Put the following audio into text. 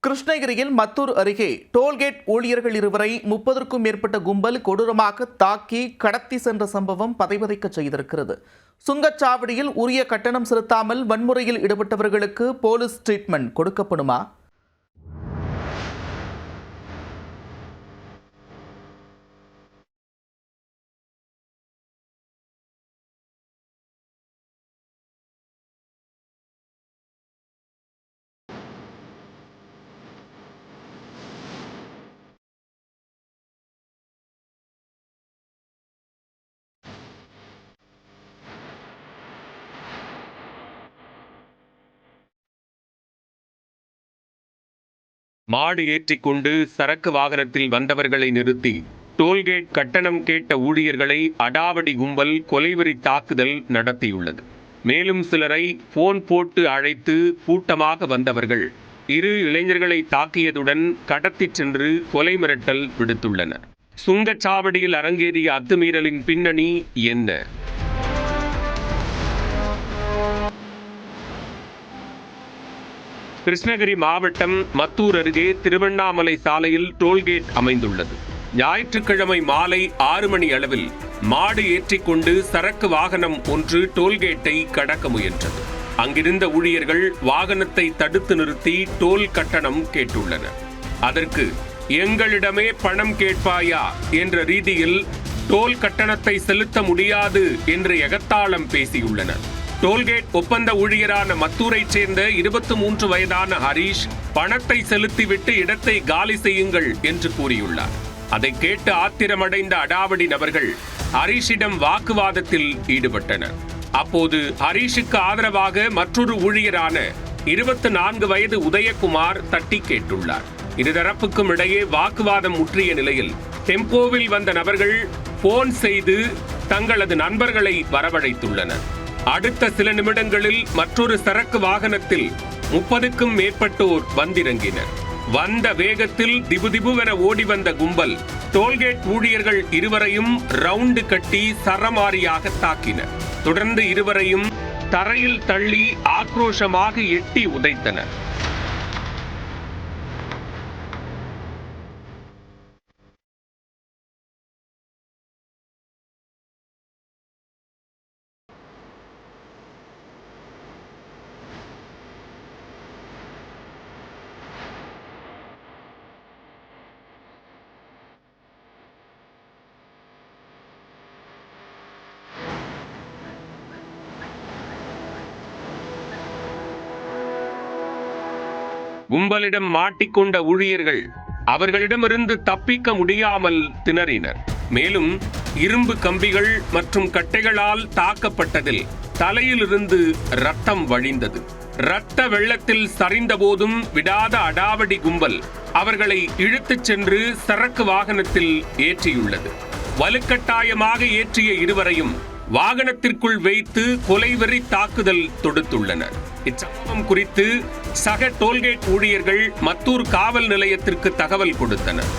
கிருஷ்ணகிரியில் மத்தூர் அருகே டோல்கேட் ஊழியர்கள் இருவரை 30க்கும் மேற்பட்ட கும்பல் கொடூரமாக தாக்கி கடத்தி சென்ற சம்பவம் பதைபதைக்க செய்திருக்கிறது. சுங்கச்சாவடியில் உரிய கட்டணம் செலுத்தாமல் வன்முறையில் ஈடுபட்டவர்களுக்கு போலீஸ் ட்ரீட்மெண்ட் கொடுக்கப்படுமா? மாடு ஏற்றிக்கொண்டு சரக்கு வாகனத்தில் வந்தவர்களை நிறுத்தி டோல்கேட் கட்டணம் கேட்ட ஊழியர்களை அடாவடி கும்பல் கொலைவெறி தாக்குதல் நடத்தியுள்ளது. மேலும் சிலரை போன் போட்டு அழைத்து கூட்டமாக வந்தவர்கள் இரு இளைஞர்களை தாக்கியதுடன் கடத்திச் சென்று கொலை மிரட்டல் விடுத்துள்ளனர். சுங்கச்சாவடியில் அரங்கேறிய அத்துமீறலின் பின்னணி என்ன? கிருஷ்ணகிரி மாவட்டம் மத்தூர் அருகே திருவண்ணாமலை சாலையில் டோல்கேட் அமைந்துள்ளது. ஞாயிற்றுக்கிழமை மாலை 6 மணி அளவில் மாடு ஏற்றிக்கொண்டு சரக்கு வாகனம் ஒன்று டோல்கேட்டை கடக்க முயன்றது. அங்கிருந்த ஊழியர்கள் வாகனத்தை தடுத்து நிறுத்தி டோல் கட்டணம் கேட்டுள்ளனர். அதற்கு எங்களிடமே பணம் கேட்பாயா என்ற ரீதியில் டோல் கட்டணத்தை செலுத்த முடியாது என்று எகத்தாளம் பேசியுள்ளனர். டோல்கேட் ஒப்பந்த ஊழியரான மத்தூரைச் சேர்ந்த 23 வயதான ஹரீஷ் பணத்தை செலுத்திவிட்டு இடத்தை காலி செய்யுங்கள் என்று கூறியுள்ளார். அதை கேட்டு ஆத்திரமடைந்த அடாவடி நபர்கள் ஹரீஷிடம் வாக்குவாதத்தில் ஈடுபட்டனர். அப்போது ஹரீஷுக்கு ஆதரவாக மற்றொரு ஊழியரான 24 வயது உதயகுமார் தட்டி கேட்டுள்ளார். இருதரப்புக்கும் இடையே வாக்குவாதம் முற்றிய நிலையில் டெம்போவில் வந்த நபர்கள் போன் செய்து தங்களது நண்பர்களை வரவழைத்துள்ளனர். அடுத்த சில நிமிடங்களில் மற்றொரு சரக்கு வாகனத்தில் 30க்கும் மேற்பட்டோர் வந்திறங்கினர். வந்த வேகத்தில் திபுதிபுவென ஓடி வந்த கும்பல் டோல்கேட் ஊழியர்கள் இருவரையும் ரவுண்டு கட்டி சரமாரியாக தாக்கினர். தொடர்ந்து இருவரையும் தரையில் தள்ளி ஆக்ரோஷமாக எட்டி உதைத்தனர். கும்பலிடம் மாட்டிக்கொண்ட ஊழியர்கள் அவர்களிடமிருந்து தப்பிக்க முடியாமல் திணறினர். மேலும் இரும்பு கம்பிகள் மற்றும் கட்டைகளால் தாக்கப்பட்டதில் தலையிலிருந்து ரத்தம் வழிந்தது. இரத்த வெள்ளத்தில் சரிந்த போதும் விடாத அடாவடி கும்பல் அவர்களை இழுத்துச் சென்று சரக்கு வாகனத்தில் ஏற்றியுள்ளது. வலுக்கட்டாயமாக ஏற்றிய இருவரையும் வாகனத்திற்குள் வைத்து கொலைவெறி தாக்குதல் தொடுத்துள்ளனர். இச்சம்பவம் குறித்து சக டோல்கேட் ஊழியர்கள் மத்தூர் காவல் நிலையத்திற்கு தகவல் கொடுத்தனர்.